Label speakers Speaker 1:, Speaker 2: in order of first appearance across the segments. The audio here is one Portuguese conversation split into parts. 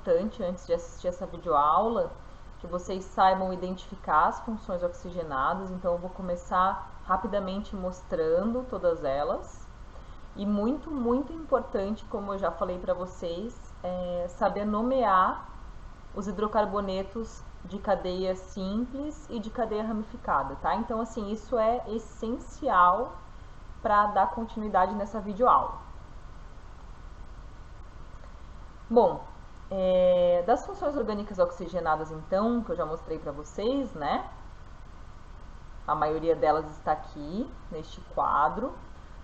Speaker 1: importante, antes de assistir essa videoaula, que vocês saibam identificar as funções oxigenadas. Então, eu vou começar rapidamente mostrando todas elas. E muito, muito importante, como eu já falei para vocês, saber nomear os hidrocarbonetos de cadeia simples e de cadeia ramificada, tá? Então, assim, isso é essencial para dar continuidade nessa videoaula. Bom, das funções orgânicas oxigenadas, então, que eu já mostrei para vocês, né? A maioria delas está aqui, neste quadro.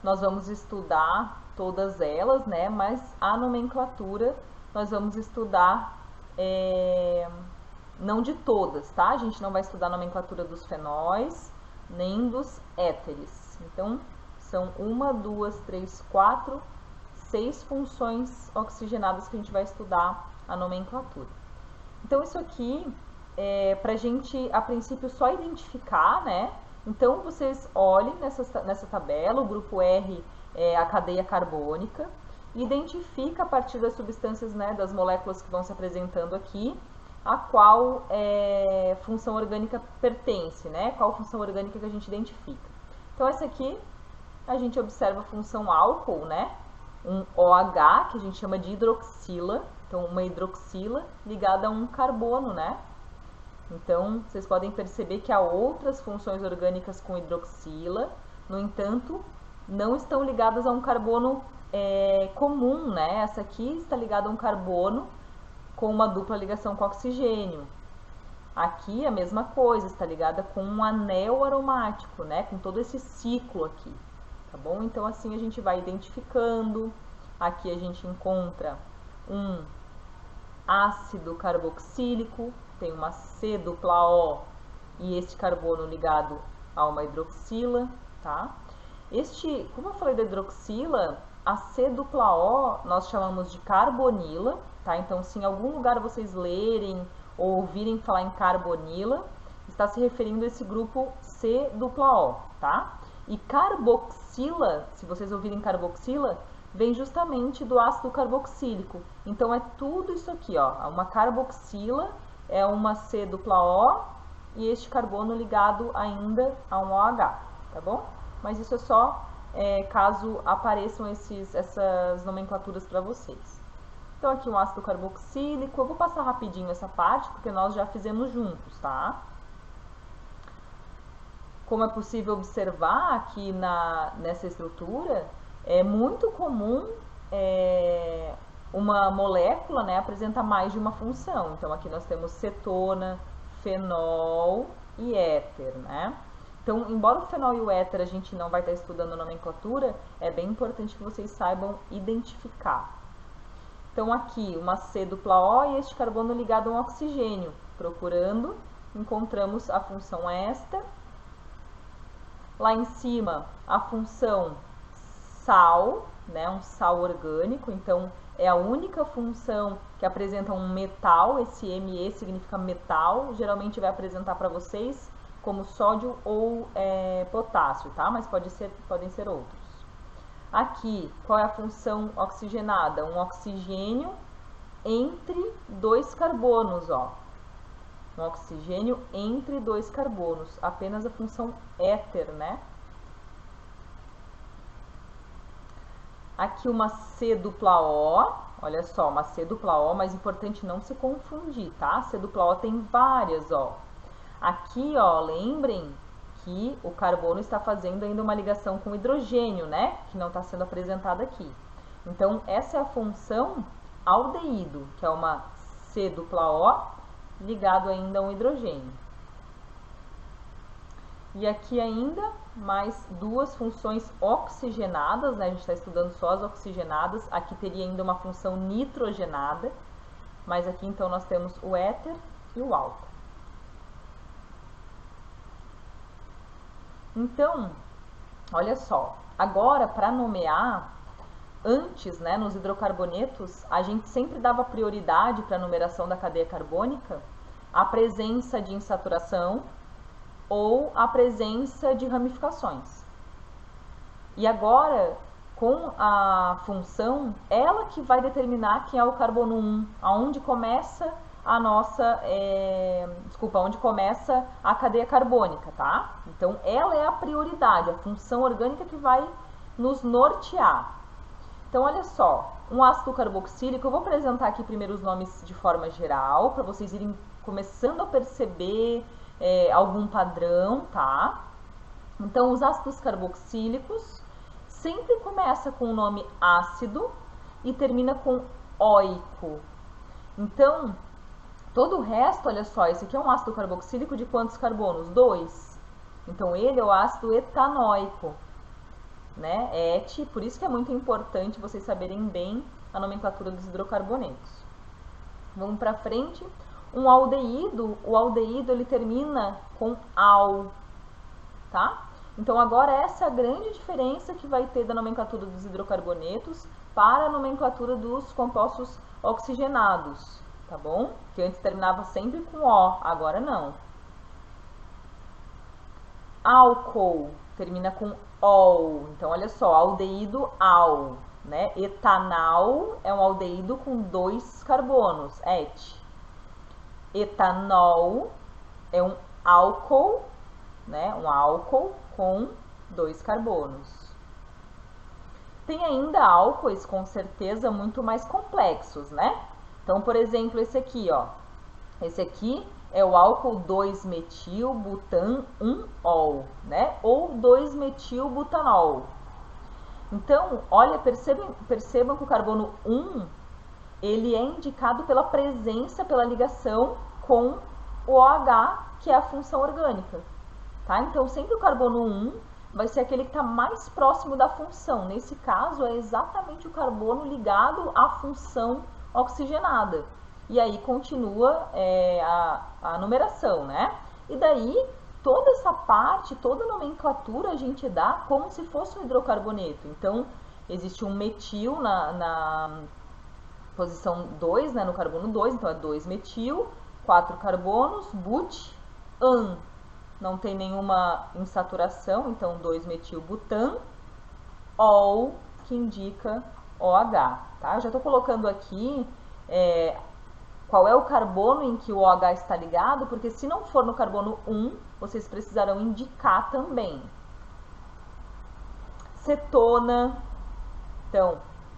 Speaker 1: Nós vamos estudar todas elas, né? Mas a nomenclatura nós vamos estudar não de todas, tá? A gente não vai estudar a nomenclatura dos fenóis, nem dos éteres. Então, são 1, 2, 3, 4, 6 funções oxigenadas que a gente vai estudar a nomenclatura. Então, isso aqui é para a gente, a princípio, só identificar, né? Então, vocês olhem nessa tabela, o grupo R é a cadeia carbônica, e identifica a partir das substâncias, né, das moléculas que vão se apresentando aqui, a qual função orgânica pertence, né? Qual função orgânica que a gente identifica. Então, essa aqui, a gente observa a função álcool, né? Um OH, que a gente chama de hidroxila. Então, uma hidroxila ligada a um carbono, né? Então, vocês podem perceber que há outras funções orgânicas com hidroxila, no entanto, não estão ligadas a um carbono comum, né? Essa aqui está ligada a um carbono com uma dupla ligação com oxigênio. Aqui a mesma coisa, está ligada com um anel aromático, né? Com todo esse ciclo aqui, tá bom? Então, assim a gente vai identificando. Aqui a gente encontra um ácido carboxílico, tem uma C-O e este carbono ligado a uma hidroxila, tá? Como eu falei da hidroxila, a C-O nós chamamos de carbonila, tá? Então, se em algum lugar vocês lerem ou ouvirem falar em carbonila, está se referindo a esse grupo C-O, tá? E carboxila, se vocês ouvirem carboxila, vem justamente do ácido carboxílico. Então, é tudo isso aqui, ó. Uma carboxila é uma C-O e este carbono ligado ainda a um OH, tá bom? Mas isso é só caso apareçam essas nomenclaturas para vocês. Então, aqui um ácido carboxílico. Eu vou passar rapidinho essa parte, porque nós já fizemos juntos, tá? Como é possível observar aqui nessa estrutura, é muito comum uma molécula, né, apresentar mais de uma função. Então, aqui nós temos cetona, fenol e éter, né? Então, embora o fenol e o éter a gente não vai estar estudando a nomenclatura, é bem importante que vocês saibam identificar. Então, aqui uma C-O e este carbono ligado a um oxigênio. Procurando, encontramos a função éster. Lá em cima, a função sal, né, um sal orgânico. Então, é a única função que apresenta um metal. Esse Me significa metal. Geralmente vai apresentar para vocês como sódio ou potássio, tá? Mas podem ser outros. Aqui, qual é a função oxigenada? Um oxigênio entre dois carbonos, ó. Um oxigênio entre dois carbonos. Apenas a função éter, né? Aqui uma C-O, olha só, uma C-O, mas importante não se confundir, tá? C-O tem várias, ó. Aqui, ó, lembrem que o carbono está fazendo ainda uma ligação com o hidrogênio, né? Que não está sendo apresentada aqui. Então, essa é a função aldeído, que é uma C-O ligado ainda a um hidrogênio. E aqui ainda mais duas funções oxigenadas, né? A gente está estudando só as oxigenadas. Aqui teria ainda uma função nitrogenada, mas aqui então nós temos o éter e o álcool. Então, olha só, agora para nomear, antes, né, nos hidrocarbonetos, a gente sempre dava prioridade para a numeração da cadeia carbônica a presença de insaturação ou a presença de ramificações. E agora, com a função, ela que vai determinar quem é o carbono 1, aonde começa a nossa, onde começa a cadeia carbônica, tá? Então, ela é a prioridade, a função orgânica que vai nos nortear. Então, olha só, um ácido carboxílico, eu vou apresentar aqui primeiro os nomes de forma geral, para vocês irem começando a perceber algum padrão, tá? Então, os ácidos carboxílicos sempre começa com o nome ácido e termina com oico. Então, todo o resto, olha só, esse aqui é um ácido carboxílico de quantos carbonos? 2. Então, ele é o ácido etanóico, né? Et, por isso que é muito importante vocês saberem bem a nomenclatura dos hidrocarbonetos. Vamos para frente. Um aldeído, o aldeído ele termina com al, tá? Então, agora essa é a grande diferença que vai ter da nomenclatura dos hidrocarbonetos para a nomenclatura dos compostos oxigenados, tá bom? Que antes terminava sempre com O, agora não. Álcool termina com ol, então olha só, aldeído al, né? Etanal é um aldeído com 2 carbonos, et. Etanol é um álcool, né? Um álcool com 2 carbonos. Tem ainda álcoois com certeza muito mais complexos, né? Então, por exemplo, esse aqui, ó. Esse aqui é o álcool 2-metil-butan-1-ol, né? Ou 2-metil-butanol. Então, olha, percebam que o carbono 1, ele é indicado pela presença, pela ligação com o OH, que é a função orgânica, tá? Então, sempre o carbono 1 vai ser aquele que está mais próximo da função. Nesse caso, é exatamente o carbono ligado à função oxigenada. E aí continua a numeração, né? E daí, toda essa parte, toda a nomenclatura a gente dá como se fosse um hidrocarboneto. Então, existe um metil na posição 2, né, no carbono 2, então é 2-metil, 4 carbonos, but-an. Não tem nenhuma insaturação, então 2-metil-butan, ol, que indica OH, tá? Eu já estou colocando aqui qual é o carbono em que o OH está ligado, porque se não for no carbono 1, vocês precisarão indicar também. Cetona, então,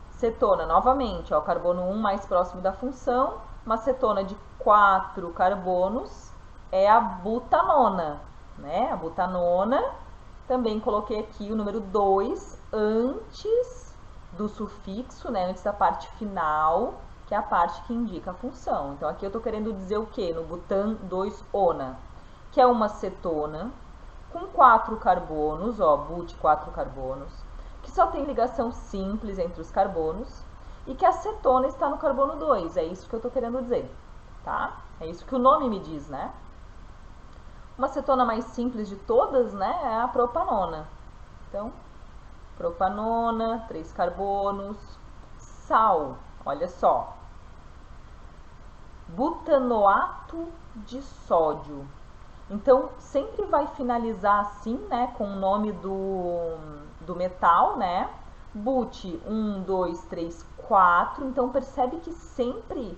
Speaker 1: cetona, novamente, ó, carbono 1 mais próximo da função, uma cetona de 4 carbonos é a butanona, né? A butanona, também coloquei aqui o número 2 antes do sufixo, né? Antes da parte final, que é a parte que indica a função. Então, aqui eu estou querendo dizer o quê? No butan 2-ona, que é uma cetona com 4 carbonos, ó, but 4 carbonos, que só tem ligação simples entre os carbonos e que a cetona está no carbono 2. É isso que eu estou querendo dizer, tá? É isso que o nome me diz, né? Uma cetona mais simples de todas, né, é a propanona. Então, propanona, 3 carbonos, sal, olha só. Butanoato de sódio. Então, sempre vai finalizar assim, né, com o nome do metal, né? But, 1, 2, 3, 4. Então, percebe que sempre,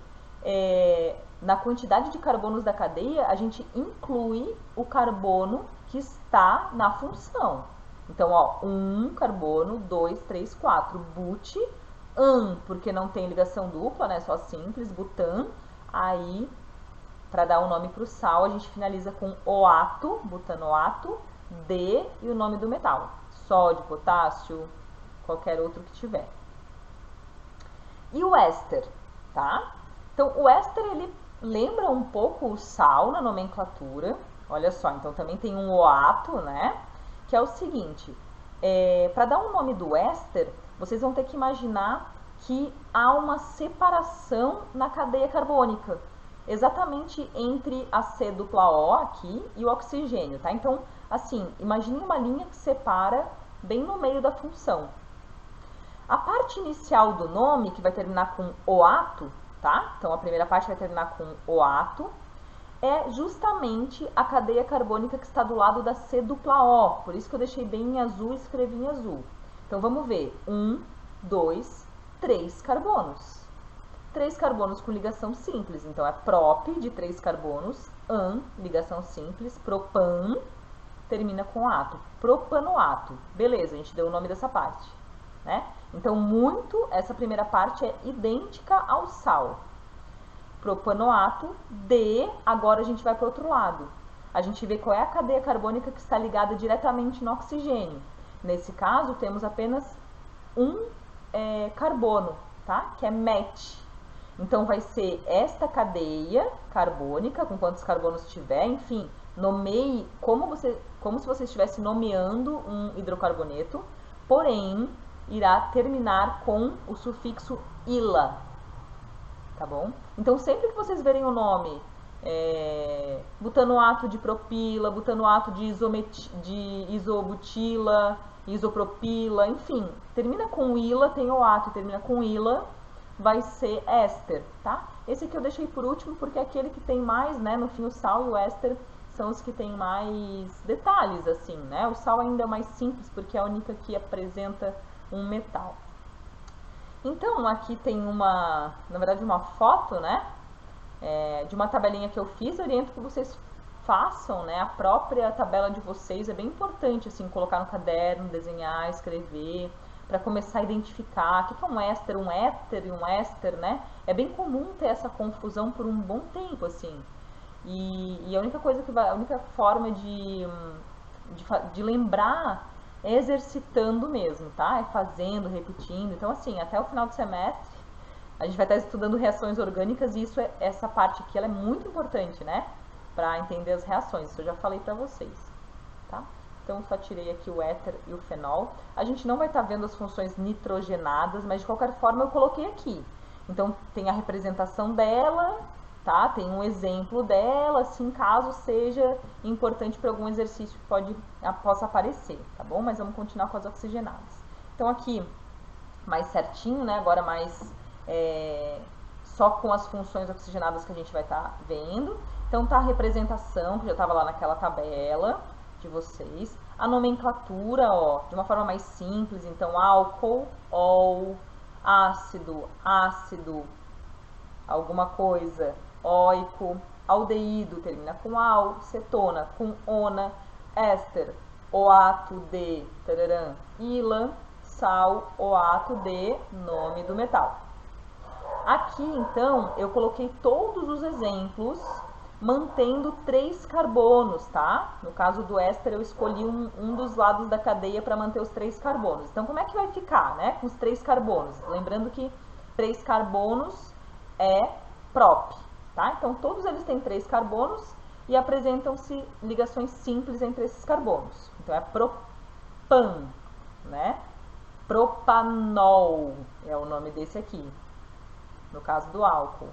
Speaker 1: na quantidade de carbonos da cadeia, a gente inclui o carbono que está na função. Então, ó, 1 carbono, 2, 3, 4. But, an, porque não tem ligação dupla, né? Só simples, butan. Aí, para dar o nome para o sal, a gente finaliza com oato, butanoato, de e o nome do metal. Sódio, potássio, qualquer outro que tiver. E o éster, tá? Então, o éster, ele lembra um pouco o sal na nomenclatura. Olha só, então também tem um oato, né? Que é o seguinte, para dar um nome do éster, vocês vão ter que imaginar que há uma separação na cadeia carbônica, exatamente entre a C-dupla-O aqui e o oxigênio, tá? Então, assim, imagine uma linha que separa bem no meio da função. A parte inicial do nome, que vai terminar com oato, tá? Então, a primeira parte vai terminar com oato, é justamente a cadeia carbônica que está do lado da C-dupla-O, por isso que eu deixei bem em azul e escrevi em azul. Então, vamos ver. 1, 2, 3 carbonos. 3 carbonos com ligação simples. Então, é prop de 3 carbonos, an, ligação simples, propan, termina com ato. Propanoato. Beleza, a gente deu o nome dessa parte, né? Então, essa primeira parte é idêntica ao sal. Propanoato de, agora a gente vai para o outro lado. A gente vê qual é a cadeia carbônica que está ligada diretamente no oxigênio. Nesse caso, temos apenas um carbono, tá? Que é MET. Então, vai ser esta cadeia carbônica, com quantos carbonos tiver, enfim, nomeie como se você estivesse nomeando um hidrocarboneto, porém, irá terminar com o sufixo -ila, tá bom? Então, sempre que vocês verem o nome butanoato de propila, butanoato de isobutila, isopropila, enfim, termina com ila, tem o ato e termina com ila, vai ser éster, tá? Esse aqui eu deixei por último porque é aquele que tem mais, né, no fim o sal e o éster são os que tem mais detalhes, assim, né? O sal ainda é mais simples porque é a única que apresenta um metal. Então, aqui tem na verdade, uma foto, né, de uma tabelinha que eu fiz. Eu oriento que vocês façam, né, a própria tabela de vocês. É bem importante, assim, colocar no caderno, desenhar, escrever, para começar a identificar o que é um éster, um éter e um éster, né? É bem comum ter essa confusão por um bom tempo, assim. E a única coisa a única forma de lembrar é exercitando mesmo, tá? É fazendo, repetindo. Então, assim, até o final do semestre, a gente vai estar estudando reações orgânicas e essa parte aqui ela é muito importante, né? Para entender as reações. Isso eu já falei para vocês, tá? Então, só tirei aqui o éter e o fenol. A gente não vai estar vendo as funções nitrogenadas, mas de qualquer forma eu coloquei aqui. Então, tem a representação dela, tá? Tem um exemplo dela, assim, caso seja importante para algum exercício que possa aparecer, tá bom? Mas vamos continuar com as oxigenadas. Então, aqui, mais certinho, né? Agora mais só com as funções oxigenadas que a gente vai estar vendo. Então, tá a representação, que já estava lá naquela tabela de vocês. A nomenclatura, ó, de uma forma mais simples. Então, álcool, ol, ácido, ácido, alguma coisa, óico, aldeído, termina com al, cetona com ona, éster, oato de, tararã, ila, sal, oato de, nome do metal. Aqui, então, eu coloquei todos os exemplos mantendo 3 carbonos, tá? No caso do éster, eu escolhi um dos lados da cadeia para manter os 3 carbonos. Então, como é que vai ficar, né, com os 3 carbonos? Lembrando que 3 carbonos é prop, tá? Então, todos eles têm 3 carbonos e apresentam-se ligações simples entre esses carbonos. Então, é propan, né? Propanol é o nome desse aqui, no caso do álcool.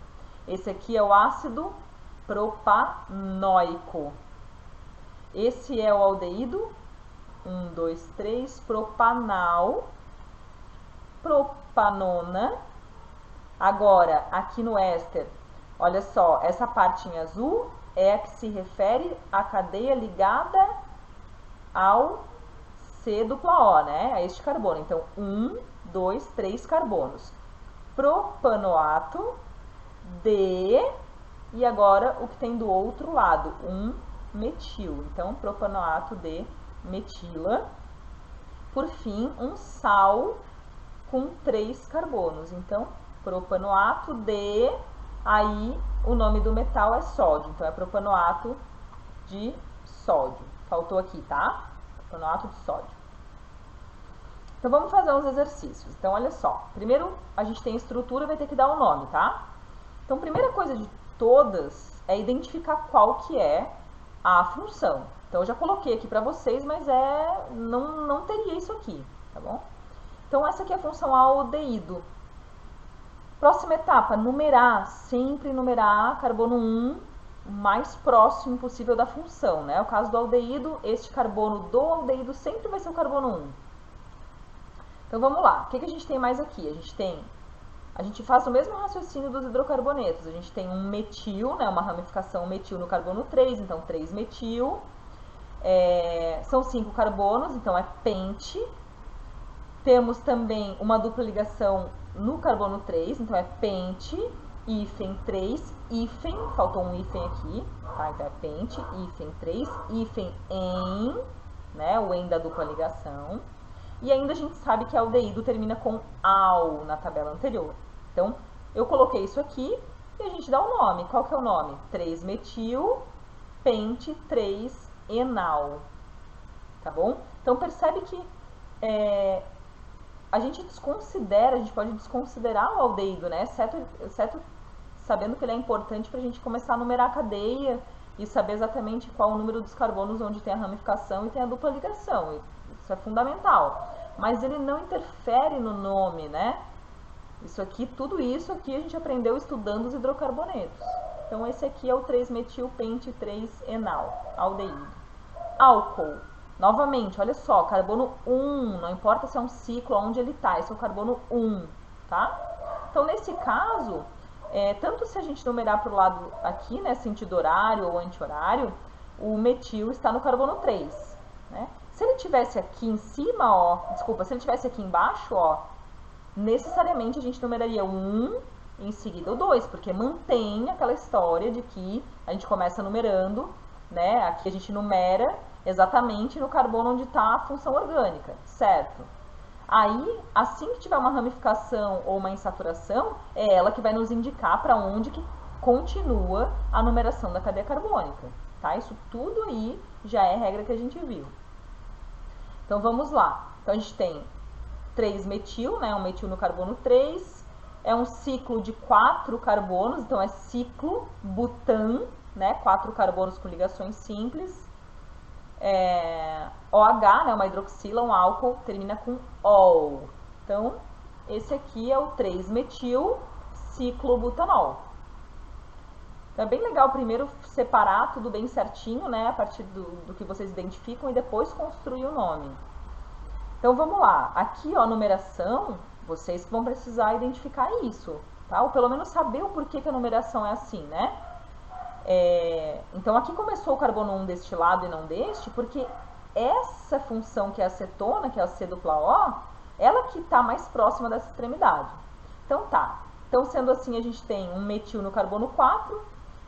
Speaker 1: Esse aqui é o ácido propanóico. Esse é o aldeído, 1, 2, 3, propanal, propanona. Agora, aqui no éster, olha só, essa parte em azul é a que se refere à cadeia ligada ao C-O, né? A este carbono. Então, 1, 2, 3 carbonos. Propanoato de, e agora o que tem do outro lado, um metil. Então, propanoato de metila. Por fim, um sal com 3 carbonos. Então, propanoato de, aí o nome do metal é sódio. Então, é propanoato de sódio. Faltou aqui, tá? Propanoato de sódio. Então, vamos fazer uns exercícios. Então, olha só. Primeiro, a gente tem a estrutura, vai ter que dar o nome, tá? Então, a primeira coisa de todas é identificar qual que é a função. Então, eu já coloquei aqui para vocês, mas não teria isso aqui, tá bom? Então, essa aqui é a função aldeído. Próxima etapa, numerar. Sempre numerar carbono 1 o mais próximo possível da função, né? O caso do aldeído, este carbono do aldeído sempre vai ser o carbono 1. Então, vamos lá. O que a gente tem mais aqui? A gente faz o mesmo raciocínio dos hidrocarbonetos. A gente tem um metil, né, uma ramificação metil no carbono 3, então 3 metil. São 5 carbonos, então é pente. Temos também uma dupla ligação no carbono 3, então é pente, hífen 3, hífen, faltou um hífen aqui, tá? Então é pente, hífen 3, hífen em, né? O em da dupla ligação. E ainda a gente sabe que a aldeído termina com al na tabela anterior. Então, eu coloquei isso aqui e a gente dá o nome. Qual que é o nome? 3-metil, pente 3-enal. Tá bom? Então, percebe que a gente pode desconsiderar o aldeído, né? Exceto sabendo que ele é importante para a gente começar a numerar a cadeia e saber exatamente qual o número dos carbonos onde tem a ramificação e tem a dupla ligação. Isso é fundamental. Mas ele não interfere no nome, né? Tudo isso aqui a gente aprendeu estudando os hidrocarbonetos. Então, esse aqui é o 3-metil-pente 3-enal, aldeído. Álcool. Novamente, olha só, carbono 1, não importa se é um ciclo, onde ele está, esse é o carbono 1, tá? Então, nesse caso, tanto se a gente numerar para o lado aqui, né, sentido horário ou anti-horário, o metil está no carbono 3, né? Se ele tivesse aqui em cima, ó, se ele tivesse aqui embaixo, ó, necessariamente a gente numeraria 1, em seguida o 2, porque mantém aquela história de que a gente começa numerando, né? Aqui a gente numera exatamente no carbono onde está a função orgânica, certo? Aí, assim que tiver uma ramificação ou uma insaturação, é ela que vai nos indicar para onde que continua a numeração da cadeia carbônica, tá? Isso tudo aí já é regra que a gente viu. Então, vamos lá. Então, a gente tem 3-metil, né? Um metil no carbono 3. É um ciclo de 4 carbonos, então é ciclo butan, né? 4 carbonos com ligações simples. OH, né, uma hidroxila, um álcool, termina com ol. Então, esse aqui é o 3-metil ciclobutanol. Então, é bem legal primeiro separar tudo bem certinho, né, a partir do que vocês identificam e depois construir o nome. Então, vamos lá. Aqui, ó, a numeração, vocês vão precisar identificar isso, tá? Ou pelo menos saber o porquê que a numeração é assim, né? Então, aqui começou o carbono 1 deste lado e não deste, porque essa função que é a cetona, que é a C-dupla-O, ela que está mais próxima dessa extremidade. Então, tá. Então, sendo assim, a gente tem um metil no carbono 4,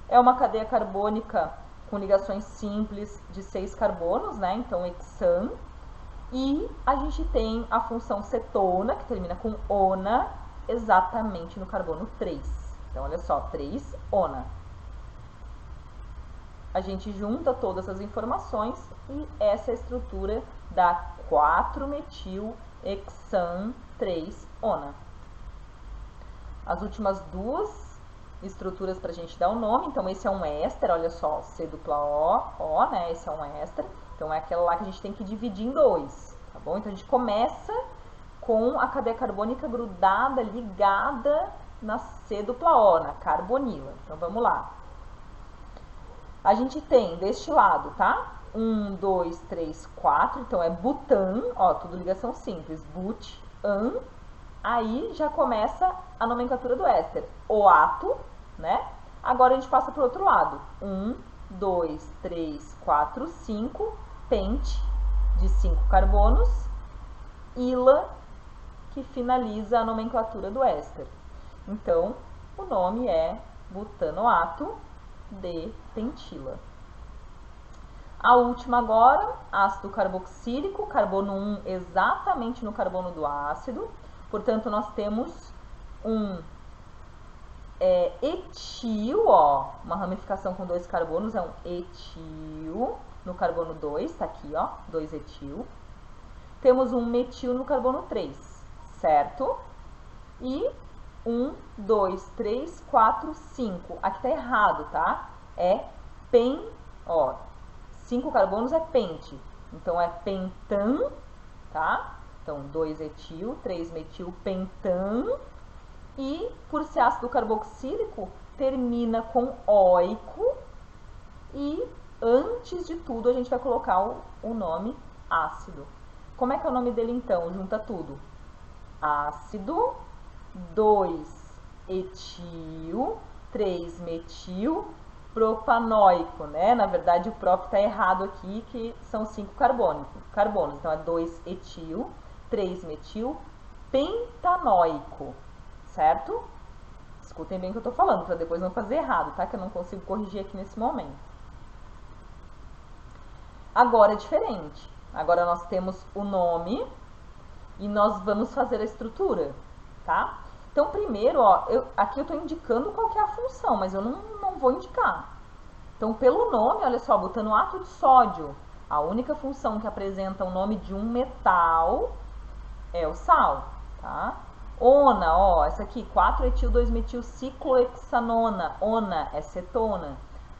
Speaker 1: é uma cadeia carbônica com ligações simples de 6 carbonos, né? Então, hexan. E a gente tem a função cetona, que termina com ona, exatamente no carbono 3. Então, olha só, 3-ona. A gente junta todas essas informações e essa é a estrutura da 4-metil-hexan-3-ona. As últimas duas estruturas para a gente dar o nome, então esse é um éster, olha só, C-dupla-O, né? Esse é um éster, então é aquela lá que a gente tem que dividir em 2, tá bom? Então a gente começa com a cadeia carbônica grudada, ligada na C-dupla-O, na carbonila. Então vamos lá. A gente tem deste lado, tá? 1, 2, 3, 4, então é butan, ó, tudo ligação simples, but-an. Aí já começa a nomenclatura do éster, oato, né? Agora a gente passa para o outro lado, 1, 2, 3, 4, 5, pente, de 5 carbonos, ila, que finaliza a nomenclatura do éster. Então, o nome é butanoato de pentila. A última agora, ácido carboxílico, carbono 1 exatamente no carbono do ácido. Portanto, nós temos um etil, ó, uma ramificação com 2 carbonos, é um etil no carbono 2, tá aqui, ó, 2-etil. Temos um metil no carbono 3, certo? E 1, 2, 3, 4, 5. Aqui tá errado, tá? É pen, ó, 5 carbonos é pente. Então, é pentan, tá? Então, 2-etil, 3-metil, pentan. E, por ser ácido carboxílico, termina com oico. E, antes de tudo, a gente vai colocar o nome ácido. Como é que é o nome dele, então? Junta tudo. Ácido 2-etil, 3-metil, propanoico, né? Na verdade, o prop está errado aqui, que são 5 carbonos. Então, é 2-etil, 3-metil-pentanóico, certo? Escutem bem o que eu tô falando, para depois não fazer errado, tá? Que eu não consigo corrigir aqui nesse momento. Agora é diferente. Agora nós temos o nome e nós vamos fazer a estrutura, tá? Então, primeiro, ó, aqui eu tô indicando qual que é a função, mas eu não vou indicar. Então, pelo nome, olha só, butanoato de sódio. A única função que apresenta o nome de um metal é o sal, tá? Ona, ó, essa aqui, 4-etil-2-metil-ciclohexanona. Ona é cetona.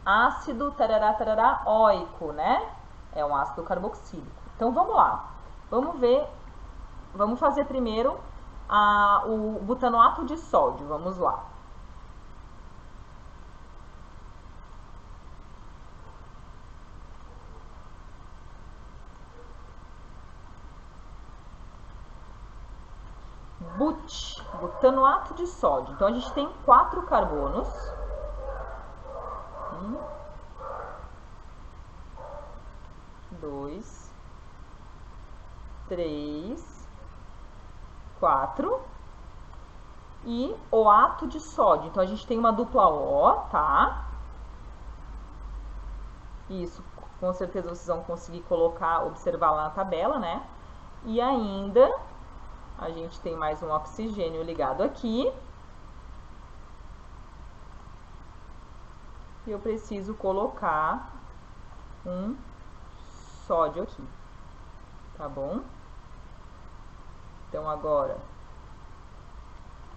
Speaker 1: Ácido, tarará, tarará, óico, né? É um ácido carboxílico. Então, vamos lá. Vamos ver, vamos fazer primeiro o butanoato de sódio. Vamos lá. Butanoato de sódio. Então, a gente tem 4 carbonos. 1, 2, 3, 4. E o ato de sódio. Então, a gente tem uma dupla O, tá? Isso, com certeza vocês vão conseguir colocar, observar lá na tabela, né? E ainda, a gente tem mais um oxigênio ligado aqui. E eu preciso colocar um sódio aqui, tá bom? Então, agora,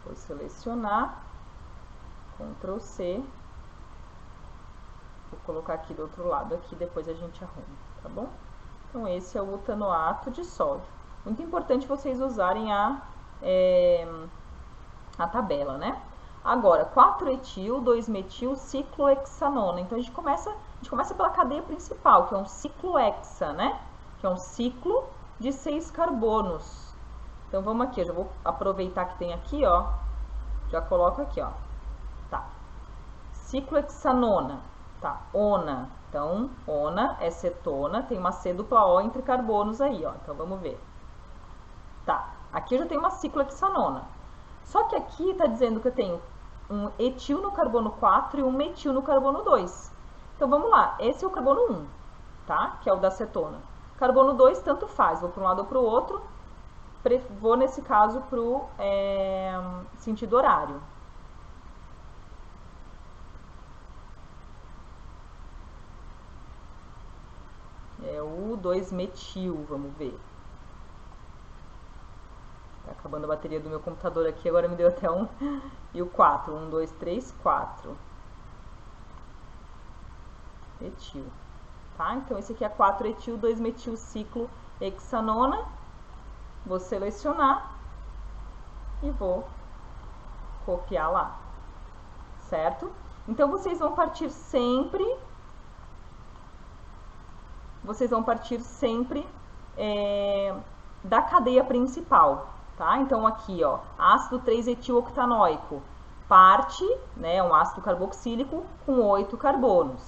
Speaker 1: vou selecionar, Ctrl C, vou colocar aqui do outro lado, aqui depois a gente arruma, tá bom? Então, esse é o butanoato de sódio. Muito importante vocês usarem a tabela, né? Agora, 4-etil-2-metil-ciclohexanona. Então, a gente começa pela cadeia principal, que é um ciclohexa, né? Que é um ciclo de 6 carbonos. Então, vamos aqui, eu já vou aproveitar que tem aqui, ó. Já coloco aqui, ó. Tá. Ciclohexanona. Tá. Ona. Então, ona é cetona, tem uma C dupla O entre carbonos aí, ó. Então, vamos ver. Tá. Aqui eu já tenho uma ciclohexanona. Só que aqui tá dizendo que eu tenho um etil no carbono 4 e um metil no carbono 2. Então, vamos lá. Esse é o carbono 1, tá? Que é o da cetona. Carbono 2, tanto faz. Vou para um lado ou para o outro. Vou, nesse caso, para o sentido horário. É o 2-metil, vamos ver. Tá acabando a bateria do meu computador aqui, agora me deu até um. E o 4, 1, 2, 3, 4. Etil. Tá? Então, esse aqui é 4-etil-2-metil-ciclohexanona. Vou selecionar e vou copiar lá, certo? Então, vocês vão partir sempre da cadeia principal, tá? Então, aqui, ó, ácido 3-etil-octanóico, parte, né, um ácido carboxílico com 8 carbonos.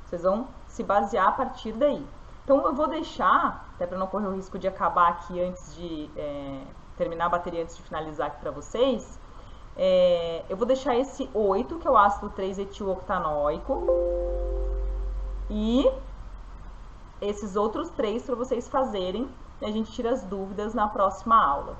Speaker 1: Vocês vão se basear a partir daí. Então, eu vou deixar, até para não correr o risco de acabar aqui antes de terminar a bateria, antes de finalizar aqui para vocês, eu vou deixar esse 8, que é o ácido 3-etil-octanóico, e esses outros 3 para vocês fazerem, e a gente tira as dúvidas na próxima aula.